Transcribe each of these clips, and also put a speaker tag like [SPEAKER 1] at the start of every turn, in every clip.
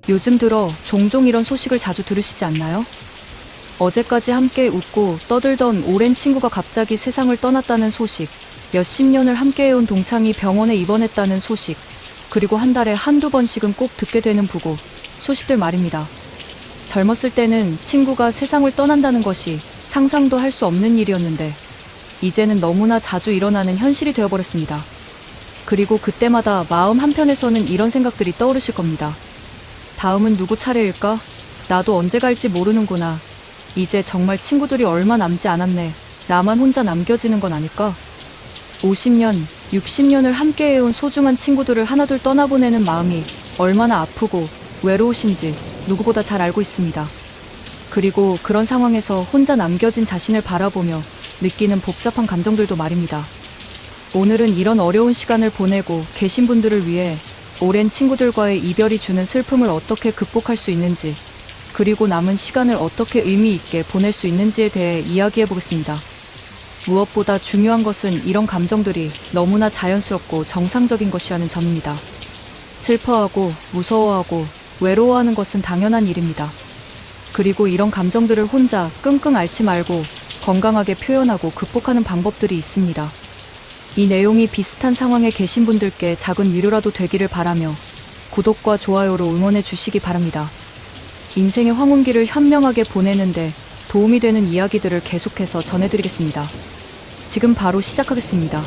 [SPEAKER 1] 요즘 들어 종종 이런 소식을 자주 들으시지 않나요? 어제까지 함께 웃고 떠들던 오랜 친구가 갑자기 세상을 떠났다는 소식, 몇십 년을 함께해온 동창이 병원에 입원했다는 소식, 그리고 한 달에 한두 번씩은 꼭 듣게 되는 부고 소식들 말입니다. 젊었을 때는 친구가 세상을 떠난다는 것이 상상도 할 수 없는 일이었는데 이제는 너무나 자주 일어나는 현실이 되어버렸습니다. 그리고 그때마다 마음 한편에서는 이런 생각들이 떠오르실 겁니다. 다음은 누구 차례일까? 나도 언제 갈지 모르는구나. 이제 정말 친구들이 얼마 남지 않았네. 나만 혼자 남겨지는 건 아닐까? 50년, 60년을 함께해온 소중한 친구들을 하나둘 떠나보내는 마음이 얼마나 아프고 외로우신지 누구보다 잘 알고 있습니다. 그리고 그런 상황에서 혼자 남겨진 자신을 바라보며 느끼는 복잡한 감정들도 말입니다. 오늘은 이런 어려운 시간을 보내고 계신 분들을 위해 오랜 친구들과의 이별이 주는 슬픔을 어떻게 극복할 수 있는지, 그리고 남은 시간을 어떻게 의미 있게 보낼 수 있는지에 대해 이야기해 보겠습니다. 무엇보다 중요한 것은 이런 감정들이 너무나 자연스럽고 정상적인 것이라는 점입니다. 슬퍼하고 무서워하고 외로워하는 것은 당연한 일입니다. 그리고 이런 감정들을 혼자 끙끙 앓지 말고 건강하게 표현하고 극복하는 방법들이 있습니다. 이 내용이 비슷한 상황에 계신 분들께 작은 위로라도 되기를 바라며 구독과 좋아요로 응원해 주시기 바랍니다. 인생의 황혼기를 현명하게 보내는데 도움이 되는 이야기들을 계속해서 전해드리겠습니다. 지금 바로 시작하겠습니다.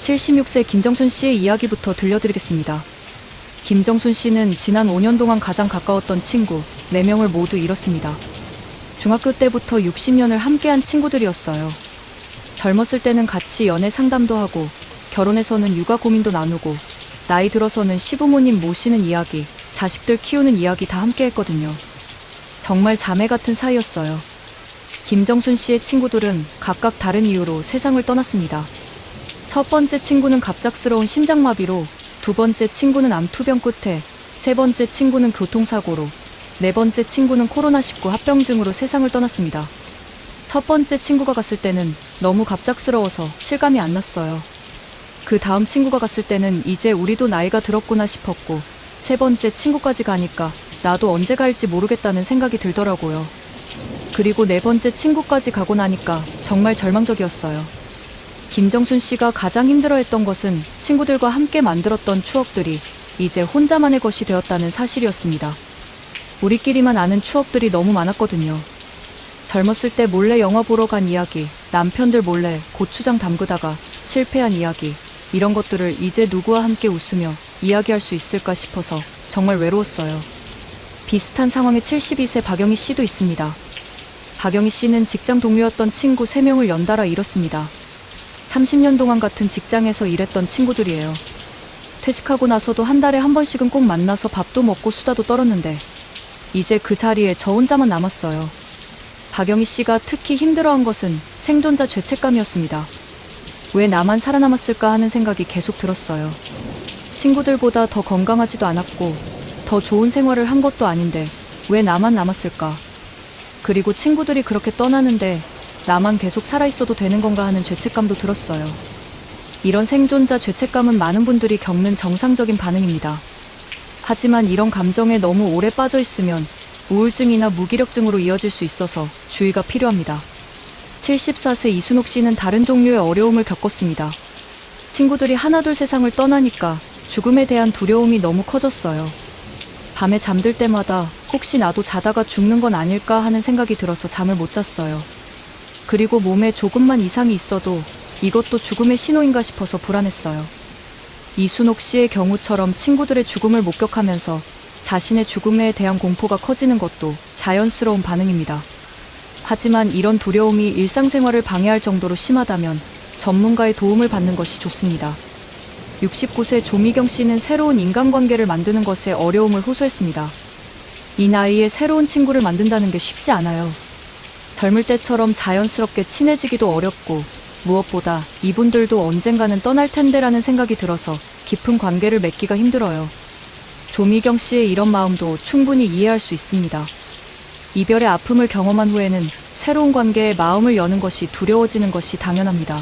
[SPEAKER 1] 76세 김정순 씨의 이야기부터 들려드리겠습니다. 김정순 씨는 지난 5년 동안 가장 가까웠던 친구 4명을 모두 잃었습니다. 중학교 때부터 60년을 함께한 친구들이었어요. 젊었을 때는 같이 연애 상담도 하고, 결혼해서는 육아 고민도 나누고, 나이 들어서는 시부모님 모시는 이야기, 자식들 키우는 이야기 다 함께 했거든요. 정말 자매 같은 사이였어요. 김정순 씨의 친구들은 각각 다른 이유로 세상을 떠났습니다. 첫 번째 친구는 갑작스러운 심장마비로, 두 번째 친구는 암투병 끝에, 세 번째 친구는 교통사고로, 네 번째 친구는 코로나19 합병증으로 세상을 떠났습니다. 첫 번째 친구가 갔을 때는 너무 갑작스러워서 실감이 안 났어요. 그 다음 친구가 갔을 때는 이제 우리도 나이가 들었구나 싶었고, 세 번째 친구까지 가니까 나도 언제 갈지 모르겠다는 생각이 들더라고요. 그리고 네 번째 친구까지 가고 나니까 정말 절망적이었어요. 김정순 씨가 가장 힘들어했던 것은 친구들과 함께 만들었던 추억들이 이제 혼자만의 것이 되었다는 사실이었습니다. 우리끼리만 아는 추억들이 너무 많았거든요. 젊었을 때 몰래 영화 보러 간 이야기, 남편들 몰래 고추장 담그다가 실패한 이야기, 이런 것들을 이제 누구와 함께 웃으며 이야기할 수 있을까 싶어서 정말 외로웠어요. 비슷한 상황에 72세 박영희 씨도 있습니다. 박영희 씨는 직장 동료였던 친구 3명을 연달아 잃었습니다. 30년 동안 같은 직장에서 일했던 친구들이에요. 퇴직하고 나서도 한 달에 한 번씩은 꼭 만나서 밥도 먹고 수다도 떨었는데 이제 그 자리에 저 혼자만 남았어요. 박영희 씨가 특히 힘들어한 것은 생존자 죄책감이었습니다. 왜 나만 살아남았을까 하는 생각이 계속 들었어요. 친구들보다 더 건강하지도 않았고 더 좋은 생활을 한 것도 아닌데 왜 나만 남았을까? 그리고 친구들이 그렇게 떠나는데 나만 계속 살아있어도 되는 건가 하는 죄책감도 들었어요. 이런 생존자 죄책감은 많은 분들이 겪는 정상적인 반응입니다. 하지만 이런 감정에 너무 오래 빠져 있으면 우울증이나 무기력증으로 이어질 수 있어서 주의가 필요합니다. 74세 이순옥 씨는 다른 종류의 어려움을 겪었습니다. 친구들이 하나둘 세상을 떠나니까 죽음에 대한 두려움이 너무 커졌어요. 밤에 잠들 때마다 혹시 나도 자다가 죽는 건 아닐까 하는 생각이 들어서 잠을 못 잤어요. 그리고 몸에 조금만 이상이 있어도 이것도 죽음의 신호인가 싶어서 불안했어요. 이순옥 씨의 경우처럼 친구들의 죽음을 목격하면서 자신의 죽음에 대한 공포가 커지는 것도 자연스러운 반응입니다. 하지만 이런 두려움이 일상생활을 방해할 정도로 심하다면 전문가의 도움을 받는 것이 좋습니다. 69세 조미경 씨는 새로운 인간관계를 만드는 것에 어려움을 호소했습니다. 이 나이에 새로운 친구를 만든다는 게 쉽지 않아요. 젊을 때처럼 자연스럽게 친해지기도 어렵고 무엇보다 이분들도 언젠가는 떠날 텐데라는 생각이 들어서 깊은 관계를 맺기가 힘들어요. 조미경 씨의 이런 마음도 충분히 이해할 수 있습니다. 이별의 아픔을 경험한 후에는 새로운 관계에 마음을 여는 것이 두려워지는 것이 당연합니다.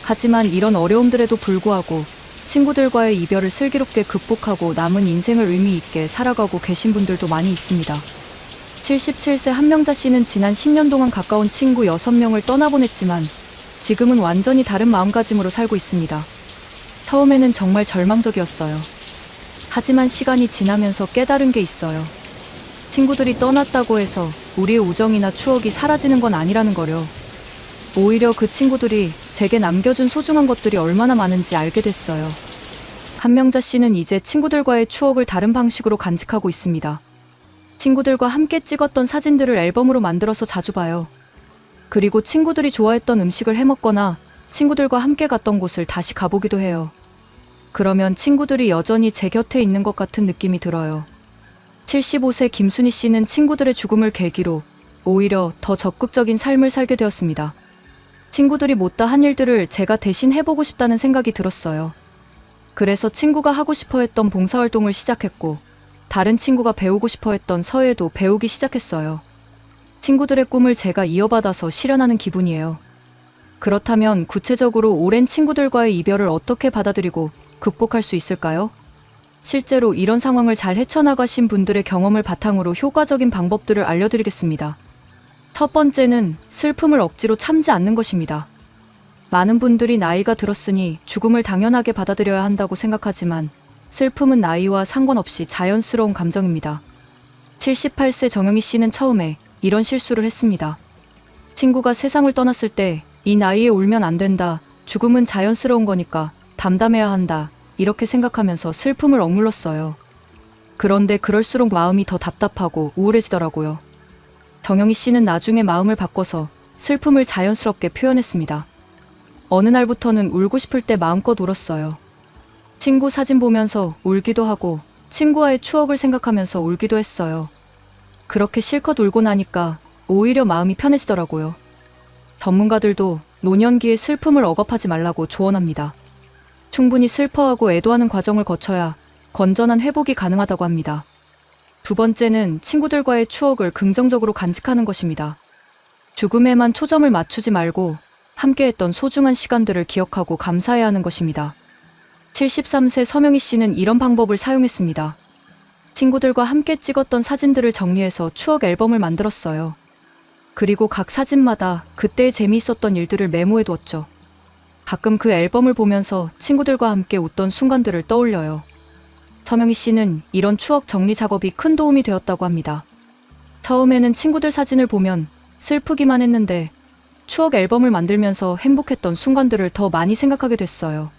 [SPEAKER 1] 하지만 이런 어려움들에도 불구하고 친구들과의 이별을 슬기롭게 극복하고 남은 인생을 의미 있게 살아가고 계신 분들도 많이 있습니다. 77세 한명자 씨는 지난 10년 동안 가까운 친구 6명을 떠나보냈지만 지금은 완전히 다른 마음가짐으로 살고 있습니다. 처음에는 정말 절망적이었어요. 하지만 시간이 지나면서 깨달은 게 있어요. 친구들이 떠났다고 해서 우리의 우정이나 추억이 사라지는 건 아니라는 거요. 오히려 그 친구들이 제게 남겨준 소중한 것들이 얼마나 많은지 알게 됐어요. 한명자 씨는 이제 친구들과의 추억을 다른 방식으로 간직하고 있습니다. 친구들과 함께 찍었던 사진들을 앨범으로 만들어서 자주 봐요. 그리고 친구들이 좋아했던 음식을 해먹거나 친구들과 함께 갔던 곳을 다시 가보기도 해요. 그러면 친구들이 여전히 제 곁에 있는 것 같은 느낌이 들어요. 75세 김순희 씨는 친구들의 죽음을 계기로 오히려 더 적극적인 삶을 살게 되었습니다. 친구들이 못다 한 일들을 제가 대신 해보고 싶다는 생각이 들었어요. 그래서 친구가 하고 싶어 했던 봉사활동을 시작했고, 다른 친구가 배우고 싶어 했던 서예도 배우기 시작했어요. 친구들의 꿈을 제가 이어받아서 실현하는 기분이에요. 그렇다면 구체적으로 오랜 친구들과의 이별을 어떻게 받아들이고 극복할 수 있을까요? 실제로 이런 상황을 잘 헤쳐나가신 분들의 경험을 바탕으로 효과적인 방법들을 알려드리겠습니다. 첫 번째는 슬픔을 억지로 참지 않는 것입니다. 많은 분들이 나이가 들었으니 죽음을 당연하게 받아들여야 한다고 생각하지만 슬픔은 나이와 상관없이 자연스러운 감정입니다. 78세 정영희 씨는 처음에 이런 실수를 했습니다. 친구가 세상을 떠났을 때 이 나이에 울면 안 된다, 죽음은 자연스러운 거니까 담담해야 한다, 이렇게 생각하면서 슬픔을 억눌렀어요. 그런데 그럴수록 마음이 더 답답하고 우울해지더라고요. 정영희 씨는 나중에 마음을 바꿔서 슬픔을 자연스럽게 표현했습니다. 어느 날부터는 울고 싶을 때 마음껏 울었어요. 친구 사진 보면서 울기도 하고 친구와의 추억을 생각하면서 울기도 했어요. 그렇게 실컷 울고 나니까 오히려 마음이 편해지더라고요. 전문가들도 노년기에 슬픔을 억압하지 말라고 조언합니다. 충분히 슬퍼하고 애도하는 과정을 거쳐야 건전한 회복이 가능하다고 합니다. 두 번째는 친구들과의 추억을 긍정적으로 간직하는 것입니다. 죽음에만 초점을 맞추지 말고 함께했던 소중한 시간들을 기억하고 감사해야 하는 것입니다. 73세 서명희 씨는 이런 방법을 사용했습니다. 친구들과 함께 찍었던 사진들을 정리해서 추억 앨범을 만들었어요. 그리고 각 사진마다 그때의 재미있었던 일들을 메모해두었죠. 가끔 그 앨범을 보면서 친구들과 함께 웃던 순간들을 떠올려요. 서명희 씨는 이런 추억 정리 작업이 큰 도움이 되었다고 합니다. 처음에는 친구들 사진을 보면 슬프기만 했는데 추억 앨범을 만들면서 행복했던 순간들을 더 많이 생각하게 됐어요.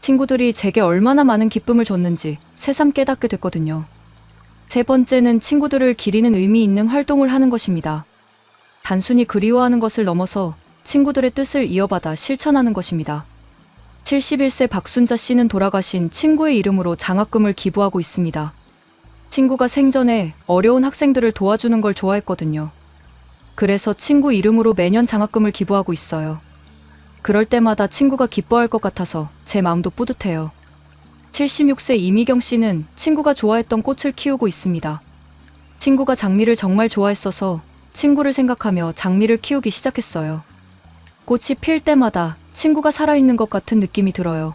[SPEAKER 1] 친구들이 제게 얼마나 많은 기쁨을 줬는지 새삼 깨닫게 됐거든요. 세 번째는 친구들을 기리는 의미 있는 활동을 하는 것입니다. 단순히 그리워하는 것을 넘어서 친구들의 뜻을 이어받아 실천하는 것입니다. 71세 박순자 씨는 돌아가신 친구의 이름으로 장학금을 기부하고 있습니다. 친구가 생전에 어려운 학생들을 도와주는 걸 좋아했거든요. 그래서 친구 이름으로 매년 장학금을 기부하고 있어요. 그럴 때마다 친구가 기뻐할 것 같아서 제 마음도 뿌듯해요. 76세 이미경 씨는 친구가 좋아했던 꽃을 키우고 있습니다. 친구가 장미를 정말 좋아했어서 친구를 생각하며 장미를 키우기 시작했어요. 꽃이 필 때마다 친구가 살아있는 것 같은 느낌이 들어요.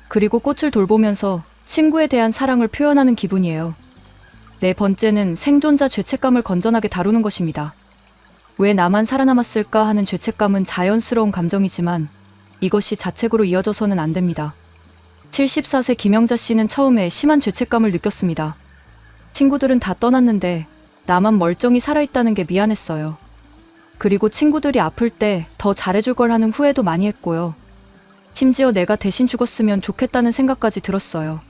[SPEAKER 1] 그리고 꽃을 돌보면서 친구에 대한 사랑을 표현하는 기분이에요. 네 번째는 생존자 죄책감을 건전하게 다루는 것입니다. 왜 나만 살아남았을까 하는 죄책감은 자연스러운 감정이지만 이것이 자책으로 이어져서는 안 됩니다. 74세 김영자 씨는 처음에 심한 죄책감을 느꼈습니다. 친구들은 다 떠났는데 나만 멀쩡히 살아있다는 게 미안했어요. 그리고 친구들이 아플 때 더 잘해줄 걸 하는 후회도 많이 했고요. 심지어 내가 대신 죽었으면 좋겠다는 생각까지 들었어요.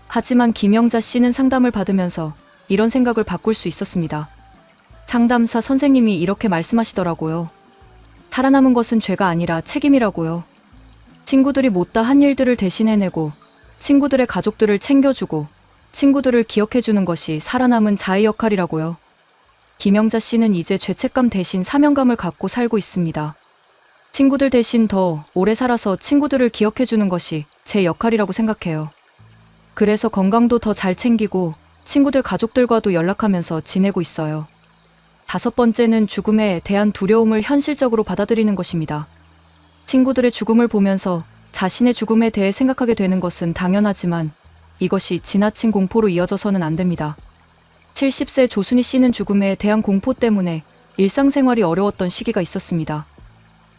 [SPEAKER 1] 하지만 김영자 씨는 상담을 받으면서 이런 생각을 바꿀 수 있었습니다. 상담사 선생님이 이렇게 말씀하시더라고요. 살아남은 것은 죄가 아니라 책임이라고요. 친구들이 못다 한 일들을 대신해내고 친구들의 가족들을 챙겨주고 친구들을 기억해주는 것이 살아남은 자의 역할이라고요. 김영자 씨는 이제 죄책감 대신 사명감을 갖고 살고 있습니다. 친구들 대신 더 오래 살아서 친구들을 기억해주는 것이 제 역할이라고 생각해요. 그래서 건강도 더 잘 챙기고 친구들 가족들과도 연락하면서 지내고 있어요. 다섯 번째는 죽음에 대한 두려움을 현실적으로 받아들이는 것입니다. 친구들의 죽음을 보면서 자신의 죽음에 대해 생각하게 되는 것은 당연하지만 이것이 지나친 공포로 이어져서는 안 됩니다. 70세 조순희 씨는 죽음에 대한 공포 때문에 일상생활이 어려웠던 시기가 있었습니다.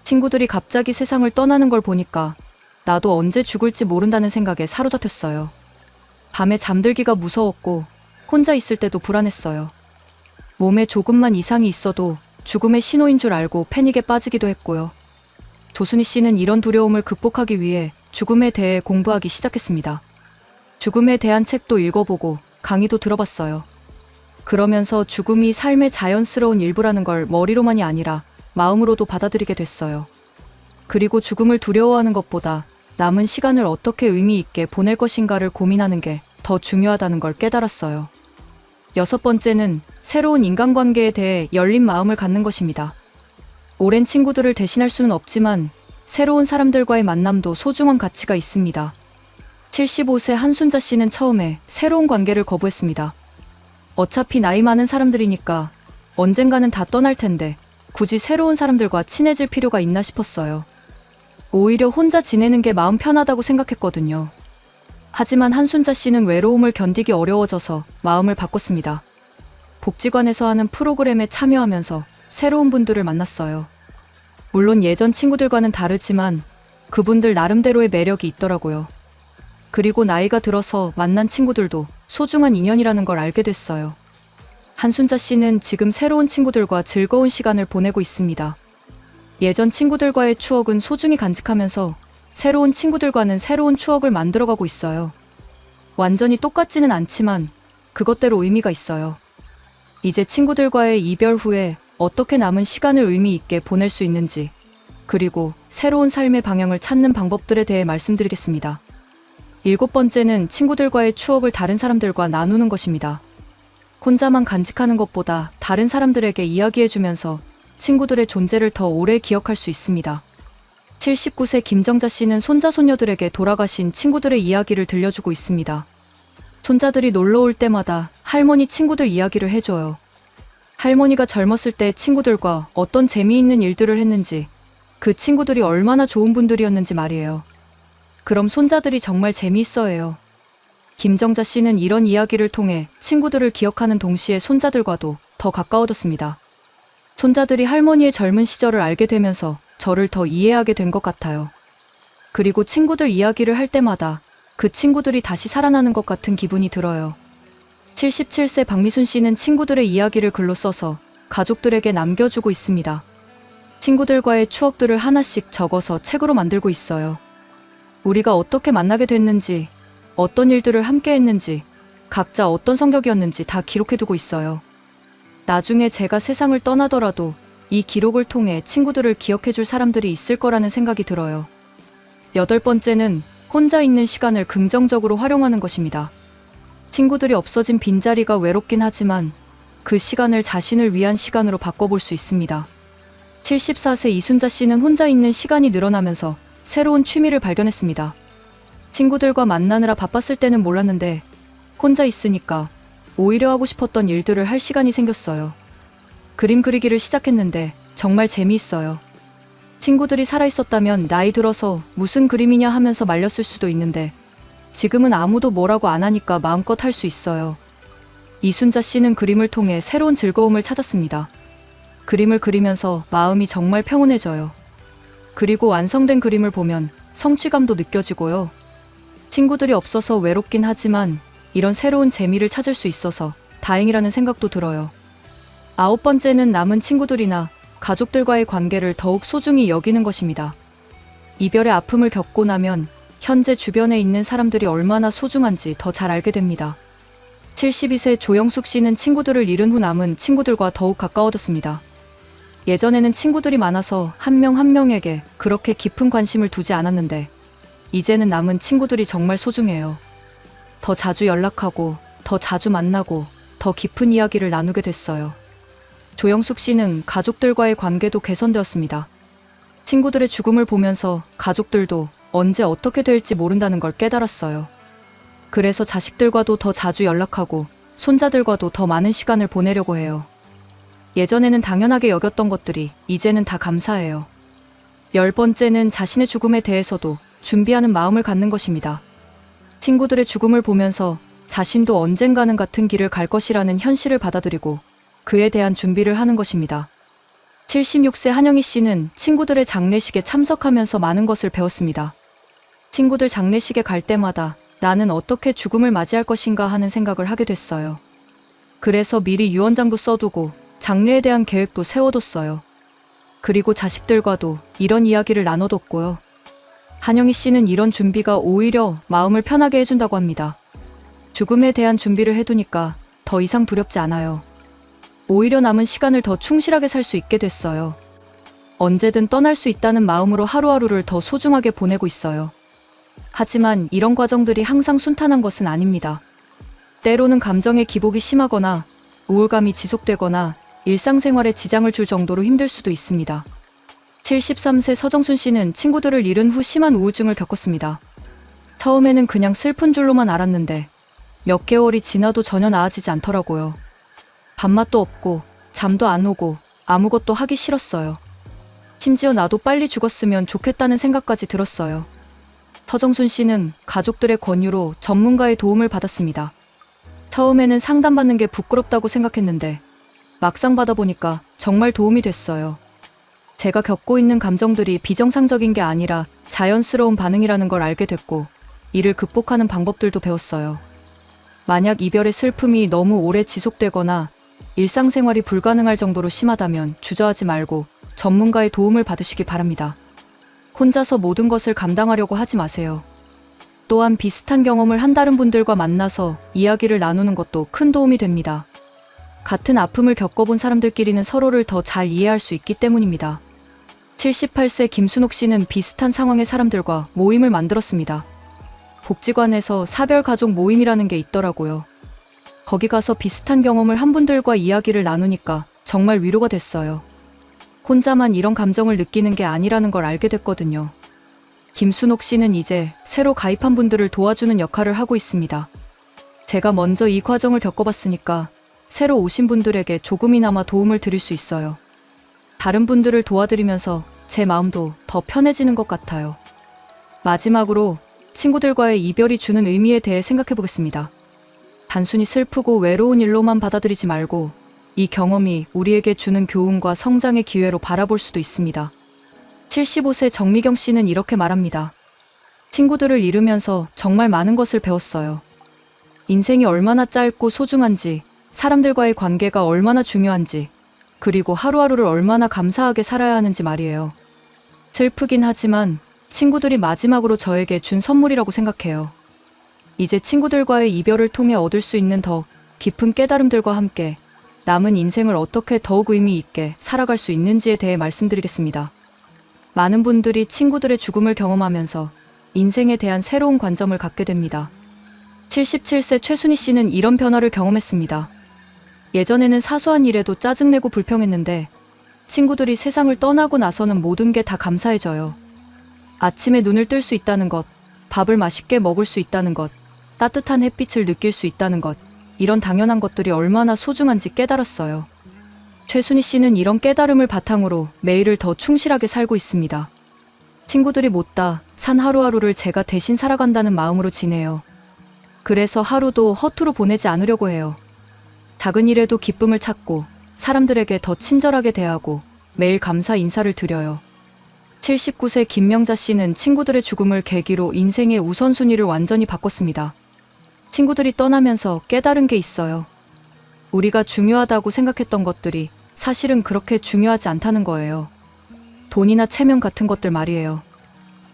[SPEAKER 1] 친구들이 갑자기 세상을 떠나는 걸 보니까 나도 언제 죽을지 모른다는 생각에 사로잡혔어요. 밤에 잠들기가 무서웠고 혼자 있을 때도 불안했어요. 몸에 조금만 이상이 있어도 죽음의 신호인 줄 알고 패닉에 빠지기도 했고요. 조순희 씨는 이런 두려움을 극복하기 위해 죽음에 대해 공부하기 시작했습니다. 죽음에 대한 책도 읽어보고 강의도 들어봤어요. 그러면서 죽음이 삶의 자연스러운 일부라는 걸 머리로만이 아니라 마음으로도 받아들이게 됐어요. 그리고 죽음을 두려워하는 것보다 남은 시간을 어떻게 의미 있게 보낼 것인가를 고민하는 게 더 중요하다는 걸 깨달았어요. 6번째는 새로운 인간관계에 대해 열린 마음을 갖는 것입니다. 오랜 친구들을 대신할 수는 없지만 새로운 사람들과의 만남도 소중한 가치가 있습니다. 75세 한순자 씨는 처음에 새로운 관계를 거부했습니다. 어차피 나이 많은 사람들이니까 언젠가는 다 떠날 텐데 굳이 새로운 사람들과 친해질 필요가 있나 싶었어요. 오히려 혼자 지내는 게 마음 편하다고 생각했거든요. 하지만 한순자 씨는 외로움을 견디기 어려워져서 마음을 바꿨습니다. 복지관에서 하는 프로그램에 참여하면서 새로운 분들을 만났어요. 물론 예전 친구들과는 다르지만 그분들 나름대로의 매력이 있더라고요. 그리고 나이가 들어서 만난 친구들도 소중한 인연이라는 걸 알게 됐어요. 한순자 씨는 지금 새로운 친구들과 즐거운 시간을 보내고 있습니다. 예전 친구들과의 추억은 소중히 간직하면서 새로운 친구들과는 새로운 추억을 만들어가고 있어요. 완전히 똑같지는 않지만 그것대로 의미가 있어요. 이제 친구들과의 이별 후에 어떻게 남은 시간을 의미 있게 보낼 수 있는지, 그리고 새로운 삶의 방향을 찾는 방법들에 대해 말씀드리겠습니다. 7번째는 친구들과의 추억을 다른 사람들과 나누는 것입니다. 혼자만 간직하는 것보다 다른 사람들에게 이야기해주면서 친구들의 존재를 더 오래 기억할 수 있습니다. 79세 김정자 씨는 손자 손녀들에게 돌아가신 친구들의 이야기를 들려주고 있습니다. 손자들이 놀러 올 때마다 할머니 친구들 이야기를 해줘요. 할머니가 젊었을 때 친구들과 어떤 재미있는 일들을 했는지, 그 친구들이 얼마나 좋은 분들이었는지 말이에요. 그럼 손자들이 정말 재미있어해요. 김정자 씨는 이런 이야기를 통해 친구들을 기억하는 동시에 손자들과도 더 가까워졌습니다. 손자들이 할머니의 젊은 시절을 알게 되면서 저를 더 이해하게 된 것 같아요. 그리고 친구들 이야기를 할 때마다 그 친구들이 다시 살아나는 것 같은 기분이 들어요. 77세 박미순 씨는 친구들의 이야기를 글로 써서 가족들에게 남겨주고 있습니다. 친구들과의 추억들을 하나씩 적어서 책으로 만들고 있어요. 우리가 어떻게 만나게 됐는지, 어떤 일들을 함께 했는지, 각자 어떤 성격이었는지 다 기록해두고 있어요. 나중에 제가 세상을 떠나더라도 이 기록을 통해 친구들을 기억해줄 사람들이 있을 거라는 생각이 들어요. 8번째는 혼자 있는 시간을 긍정적으로 활용하는 것입니다. 친구들이 없어진 빈자리가 외롭긴 하지만 그 시간을 자신을 위한 시간으로 바꿔볼 수 있습니다. 74세 이순자 씨는 혼자 있는 시간이 늘어나면서 새로운 취미를 발견했습니다. 친구들과 만나느라 바빴을 때는 몰랐는데 혼자 있으니까 오히려 하고 싶었던 일들을 할 시간이 생겼어요. 그림 그리기를 시작했는데 정말 재미있어요. 친구들이 살아있었다면 나이 들어서 무슨 그림이냐 하면서 말렸을 수도 있는데 지금은 아무도 뭐라고 안 하니까 마음껏 할 수 있어요. 이순자 씨는 그림을 통해 새로운 즐거움을 찾았습니다. 그림을 그리면서 마음이 정말 평온해져요. 그리고 완성된 그림을 보면 성취감도 느껴지고요. 친구들이 없어서 외롭긴 하지만 이런 새로운 재미를 찾을 수 있어서 다행이라는 생각도 들어요. 9번째는 남은 친구들이나 가족들과의 관계를 더욱 소중히 여기는 것입니다. 이별의 아픔을 겪고 나면 현재 주변에 있는 사람들이 얼마나 소중한지 더 잘 알게 됩니다. 72세 조영숙 씨는 친구들을 잃은 후 남은 친구들과 더욱 가까워졌습니다. 예전에는 친구들이 많아서 한 명 한 명에게 그렇게 깊은 관심을 두지 않았는데 이제는 남은 친구들이 정말 소중해요. 더 자주 연락하고 더 자주 만나고 더 깊은 이야기를 나누게 됐어요. 조영숙 씨는 가족들과의 관계도 개선되었습니다. 친구들의 죽음을 보면서 가족들도 언제 어떻게 될지 모른다는 걸 깨달았어요. 그래서 자식들과도 더 자주 연락하고 손자들과도 더 많은 시간을 보내려고 해요. 예전에는 당연하게 여겼던 것들이 이제는 다 감사해요. 10번째는 자신의 죽음에 대해서도 준비하는 마음을 갖는 것입니다. 친구들의 죽음을 보면서 자신도 언젠가는 같은 길을 갈 것이라는 현실을 받아들이고 그에 대한 준비를 하는 것입니다. 76세 한영희 씨는 친구들의 장례식에 참석하면서 많은 것을 배웠습니다. 친구들 장례식에 갈 때마다 나는 어떻게 죽음을 맞이할 것인가 하는 생각을 하게 됐어요. 그래서 미리 유언장도 써두고 장례에 대한 계획도 세워뒀어요. 그리고 자식들과도 이런 이야기를 나눠뒀고요. 한영희 씨는 이런 준비가 오히려 마음을 편하게 해준다고 합니다. 죽음에 대한 준비를 해두니까 더 이상 두렵지 않아요. 오히려 남은 시간을 더 충실하게 살 수 있게 됐어요. 언제든 떠날 수 있다는 마음으로 하루하루를 더 소중하게 보내고 있어요. 하지만 이런 과정들이 항상 순탄한 것은 아닙니다. 때로는 감정의 기복이 심하거나 우울감이 지속되거나 일상생활에 지장을 줄 정도로 힘들 수도 있습니다. 73세 서정순 씨는 친구들을 잃은 후 심한 우울증을 겪었습니다. 처음에는 그냥 슬픈 줄로만 알았는데 몇 개월이 지나도 전혀 나아지지 않더라고요. 밥맛도 없고 잠도 안 오고 아무것도 하기 싫었어요. 심지어 나도 빨리 죽었으면 좋겠다는 생각까지 들었어요. 서정순 씨는 가족들의 권유로 전문가의 도움을 받았습니다. 처음에는 상담받는 게 부끄럽다고 생각했는데 막상 받아보니까 정말 도움이 됐어요. 제가 겪고 있는 감정들이 비정상적인 게 아니라 자연스러운 반응이라는 걸 알게 됐고 이를 극복하는 방법들도 배웠어요. 만약 이별의 슬픔이 너무 오래 지속되거나 일상생활이 불가능할 정도로 심하다면 주저하지 말고 전문가의 도움을 받으시기 바랍니다. 혼자서 모든 것을 감당하려고 하지 마세요. 또한 비슷한 경험을 한 다른 분들과 만나서 이야기를 나누는 것도 큰 도움이 됩니다. 같은 아픔을 겪어본 사람들끼리는 서로를 더 잘 이해할 수 있기 때문입니다. 78세 김순옥 씨는 비슷한 상황의 사람들과 모임을 만들었습니다. 복지관에서 사별가족 모임이라는 게 있더라고요. 거기 가서 비슷한 경험을 한 분들과 이야기를 나누니까 정말 위로가 됐어요. 혼자만 이런 감정을 느끼는 게 아니라는 걸 알게 됐거든요. 김순옥 씨는 이제 새로 가입한 분들을 도와주는 역할을 하고 있습니다. 제가 먼저 이 과정을 겪어봤으니까 새로 오신 분들에게 조금이나마 도움을 드릴 수 있어요. 다른 분들을 도와드리면서 제 마음도 더 편해지는 것 같아요. 마지막으로 친구들과의 이별이 주는 의미에 대해 생각해 보겠습니다. 단순히 슬프고 외로운 일로만 받아들이지 말고 이 경험이 우리에게 주는 교훈과 성장의 기회로 바라볼 수도 있습니다. 75세 정미경 씨는 이렇게 말합니다. 친구들을 잃으면서 정말 많은 것을 배웠어요. 인생이 얼마나 짧고 소중한지, 사람들과의 관계가 얼마나 중요한지, 그리고 하루하루를 얼마나 감사하게 살아야 하는지 말이에요. 슬프긴 하지만 친구들이 마지막으로 저에게 준 선물이라고 생각해요. 이제 친구들과의 이별을 통해 얻을 수 있는 더 깊은 깨달음들과 함께 남은 인생을 어떻게 더욱 의미 있게 살아갈 수 있는지에 대해 말씀드리겠습니다. 많은 분들이 친구들의 죽음을 경험하면서 인생에 대한 새로운 관점을 갖게 됩니다. 77세 최순희 씨는 이런 변화를 경험했습니다. 예전에는 사소한 일에도 짜증내고 불평했는데 친구들이 세상을 떠나고 나서는 모든 게 다 감사해져요. 아침에 눈을 뜰 수 있다는 것, 밥을 맛있게 먹을 수 있다는 것, 따뜻한 햇빛을 느낄 수 있다는 것, 이런 당연한 것들이 얼마나 소중한지 깨달았어요. 최순희 씨는 이런 깨달음을 바탕으로 매일을 더 충실하게 살고 있습니다. 친구들이 못다 산 하루하루를 제가 대신 살아간다는 마음으로 지내요. 그래서 하루도 허투루 보내지 않으려고 해요. 작은 일에도 기쁨을 찾고 사람들에게 더 친절하게 대하고 매일 감사 인사를 드려요. 79세 김명자 씨는 친구들의 죽음을 계기로 인생의 우선순위를 완전히 바꿨습니다. 친구들이 떠나면서 깨달은 게 있어요. 우리가 중요하다고 생각했던 것들이 사실은 그렇게 중요하지 않다는 거예요. 돈이나 체면 같은 것들 말이에요.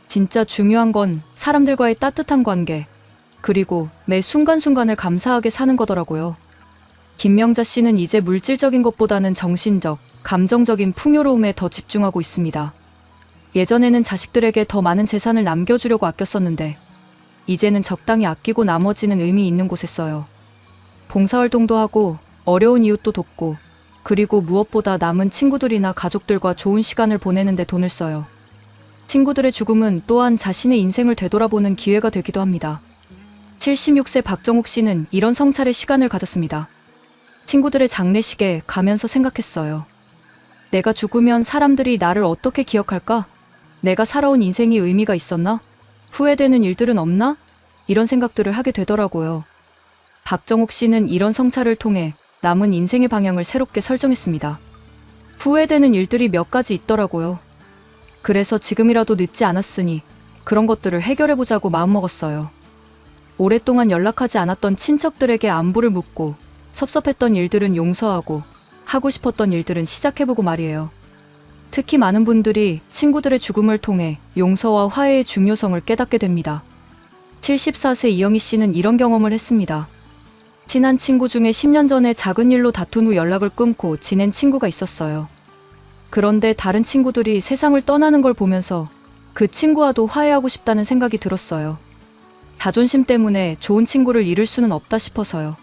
[SPEAKER 1] 진짜 중요한 건 사람들과의 따뜻한 관계, 그리고 매 순간순간을 감사하게 사는 거더라고요. 김명자 씨는 이제 물질적인 것보다는 정신적, 감정적인 풍요로움에 더 집중하고 있습니다. 예전에는 자식들에게 더 많은 재산을 남겨주려고 아꼈었는데 이제는 적당히 아끼고 나머지는 의미 있는 곳에 써요. 봉사활동도 하고 어려운 이웃도 돕고 그리고 무엇보다 남은 친구들이나 가족들과 좋은 시간을 보내는 데 돈을 써요. 친구들의 죽음은 또한 자신의 인생을 되돌아보는 기회가 되기도 합니다. 76세 박정욱 씨는 이런 성찰의 시간을 가졌습니다. 친구들의 장례식에 가면서 생각했어요. 내가 죽으면 사람들이 나를 어떻게 기억할까? 내가 살아온 인생이 의미가 있었나? 후회되는 일들은 없나? 이런 생각들을 하게 되더라고요. 박정욱 씨는 이런 성찰을 통해 남은 인생의 방향을 새롭게 설정했습니다. 후회되는 일들이 몇 가지 있더라고요. 그래서 지금이라도 늦지 않았으니 그런 것들을 해결해보자고 마음먹었어요. 오랫동안 연락하지 않았던 친척들에게 안부를 묻고 섭섭했던 일들은 용서하고 하고 싶었던 일들은 시작해보고 말이에요. 특히 많은 분들이 친구들의 죽음을 통해 용서와 화해의 중요성을 깨닫게 됩니다. 74세 이영희 씨는 이런 경험을 했습니다. 친한 친구 중에 10년 전에 작은 일로 다툰 후 연락을 끊고 지낸 친구가 있었어요. 그런데 다른 친구들이 세상을 떠나는 걸 보면서 그 친구와도 화해하고 싶다는 생각이 들었어요. 자존심 때문에 좋은 친구를 잃을 수는 없다 싶어서요.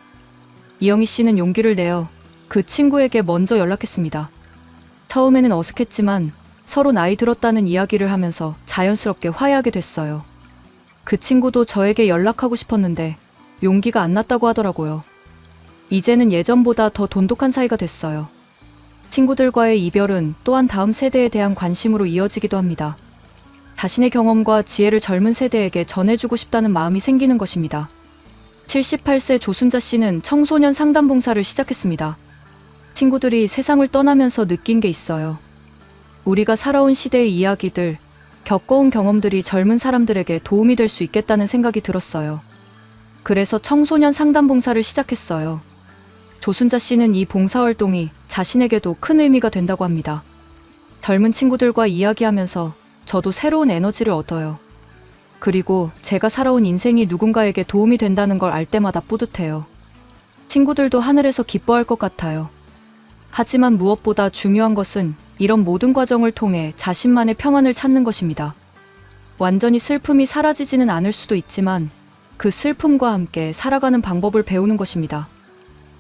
[SPEAKER 1] 이영희 씨는 용기를 내어 그 친구에게 먼저 연락했습니다. 처음에는 어색했지만 서로 나이 들었다는 이야기를 하면서 자연스럽게 화해하게 됐어요. 그 친구도 저에게 연락하고 싶었는데 용기가 안 났다고 하더라고요. 이제는 예전보다 더 돈독한 사이가 됐어요. 친구들과의 이별은 또한 다음 세대에 대한 관심으로 이어지기도 합니다. 자신의 경험과 지혜를 젊은 세대에게 전해주고 싶다는 마음이 생기는 것입니다. 78세 조순자 씨는 청소년 상담 봉사를 시작했습니다. 친구들이 세상을 떠나면서 느낀 게 있어요. 우리가 살아온 시대의 이야기들, 겪어온 경험들이 젊은 사람들에게 도움이 될 수 있겠다는 생각이 들었어요. 그래서 청소년 상담 봉사를 시작했어요. 조순자 씨는 이 봉사활동이 자신에게도 큰 의미가 된다고 합니다. 젊은 친구들과 이야기하면서 저도 새로운 에너지를 얻어요. 그리고 제가 살아온 인생이 누군가에게 도움이 된다는 걸 알 때마다 뿌듯해요. 친구들도 하늘에서 기뻐할 것 같아요. 하지만 무엇보다 중요한 것은 이런 모든 과정을 통해 자신만의 평안을 찾는 것입니다. 완전히 슬픔이 사라지지는 않을 수도 있지만 그 슬픔과 함께 살아가는 방법을 배우는 것입니다.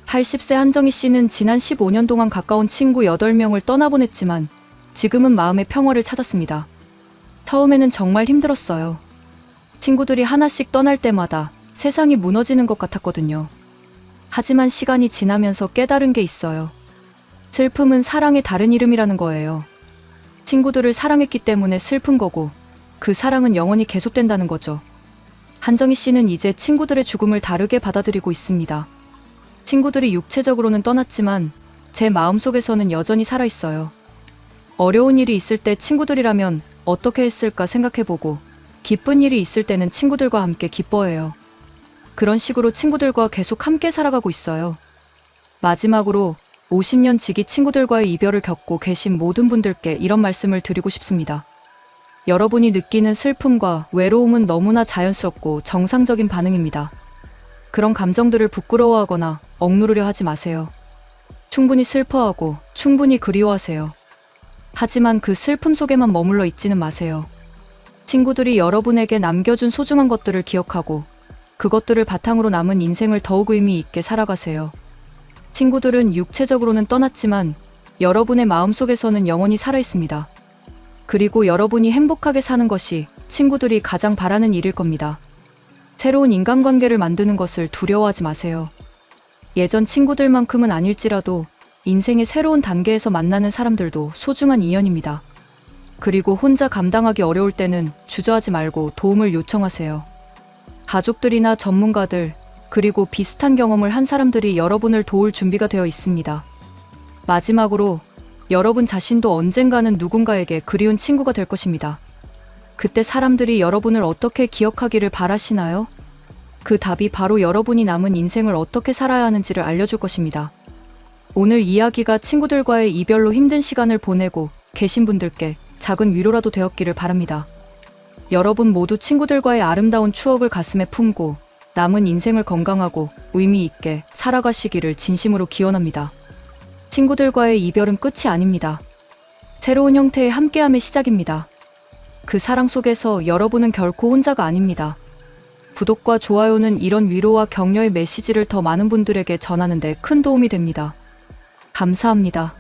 [SPEAKER 1] 80세 한정희 씨는 지난 15년 동안 가까운 친구 8명을 떠나보냈지만 지금은 마음의 평화를 찾았습니다. 처음에는 정말 힘들었어요. 친구들이 하나씩 떠날 때마다 세상이 무너지는 것 같았거든요. 하지만 시간이 지나면서 깨달은 게 있어요. 슬픔은 사랑의 다른 이름이라는 거예요. 친구들을 사랑했기 때문에 슬픈 거고 그 사랑은 영원히 계속된다는 거죠. 한정희 씨는 이제 친구들의 죽음을 다르게 받아들이고 있습니다. 친구들이 육체적으로는 떠났지만 제 마음속에서는 여전히 살아있어요. 어려운 일이 있을 때 친구들이라면 어떻게 했을까 생각해보고 기쁜 일이 있을 때는 친구들과 함께 기뻐해요. 그런 식으로 친구들과 계속 함께 살아가고 있어요. 마지막으로 50년 지기 친구들과의 이별을 겪고 계신 모든 분들께 이런 말씀을 드리고 싶습니다. 여러분이 느끼는 슬픔과 외로움은 너무나 자연스럽고 정상적인 반응입니다. 그런 감정들을 부끄러워하거나 억누르려 하지 마세요. 충분히 슬퍼하고 충분히 그리워하세요. 하지만 그 슬픔 속에만 머물러 있지는 마세요. 친구들이 여러분에게 남겨준 소중한 것들을 기억하고 그것들을 바탕으로 남은 인생을 더욱 의미 있게 살아가세요. 친구들은 육체적으로는 떠났지만 여러분의 마음속에서는 영원히 살아있습니다. 그리고 여러분이 행복하게 사는 것이 친구들이 가장 바라는 일일 겁니다. 새로운 인간관계를 만드는 것을 두려워하지 마세요. 예전 친구들만큼은 아닐지라도 인생의 새로운 단계에서 만나는 사람들도 소중한 인연입니다. 그리고 혼자 감당하기 어려울 때는 주저하지 말고 도움을 요청하세요. 가족들이나 전문가들, 그리고 비슷한 경험을 한 사람들이 여러분을 도울 준비가 되어 있습니다. 마지막으로 여러분 자신도 언젠가는 누군가에게 그리운 친구가 될 것입니다. 그때 사람들이 여러분을 어떻게 기억하기를 바라시나요? 그 답이 바로 여러분이 남은 인생을 어떻게 살아야 하는지를 알려줄 것입니다. 오늘 이야기가 친구들과의 이별로 힘든 시간을 보내고 계신 분들께 작은 위로라도 되었기를 바랍니다. 여러분 모두 친구들과의 아름다운 추억을 가슴에 품고 남은 인생을 건강하고 의미 있게 살아가시기를 진심으로 기원합니다. 친구들과의 이별은 끝이 아닙니다. 새로운 형태의 함께함의 시작입니다. 그 사랑 속에서 여러분은 결코 혼자가 아닙니다. 구독과 좋아요는 이런 위로와 격려의 메시지를 더 많은 분들에게 전하는 데 큰 도움이 됩니다. 감사합니다.